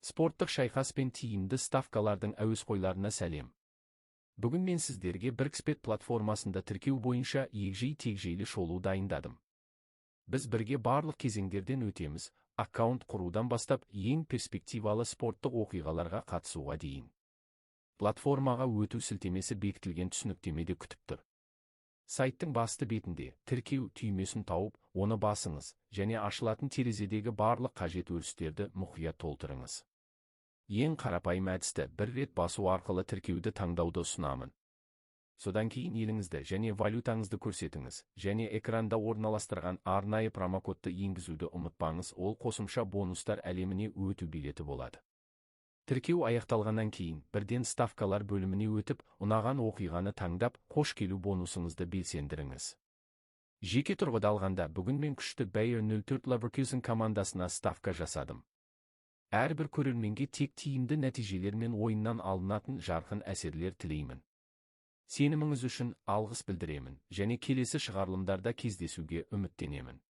Спорттық шайқас пен тиімді ставкалардың әуесқойларына сәлем. Бүгін мен сіздерге BricsBet платформасында тіркеу бойынша егжей-тегжейлі шолу дайындадым. Біз бірге барлық кезеңдерден өтеміз, аккаунт құрудан бастап ең перспективалы спорттық оқиғаларға қатысуға дейін. Платформаға өту сілтемесі бекітілген түсініктемеде күтіп тұр. Сайттың басты бетінде тіркеу түймесін тауып, оны басыңыз, және ашылатын терезедегі барлық қажет өрістерді мұқият толтырыңыз. Ең қарапайым әдісті бір рет басу арқылы тіркеуді таңдауды ұсынамын. Содан кейін еліңізді және валютаңызды көрсетіңіз, және экранда орналастырған арнайы промокодты енгізуді ұмытпаңыз, ол қосымша бонустар әлеміне өту билеті болады. Тіркеу аяқталғаннан кейін бірден ставкалар бөліміне өтіп, ұнаған оқиғаны таңдап, қош келу бонусыңызды белсендіріңіз. Жеке тұрғыда алғанда, бүгін мен күшті Bayer 04 Leverkusen командасына ставка жасадым. Әрбір көрерменге тек тиімді нәтижелер мен ойыннан алынатын жарқын әсерлер тілеймін. Сеніміңіз үшін алғыс білдіремін, және келесі шығарылымдарда кездесуге үміттенемін.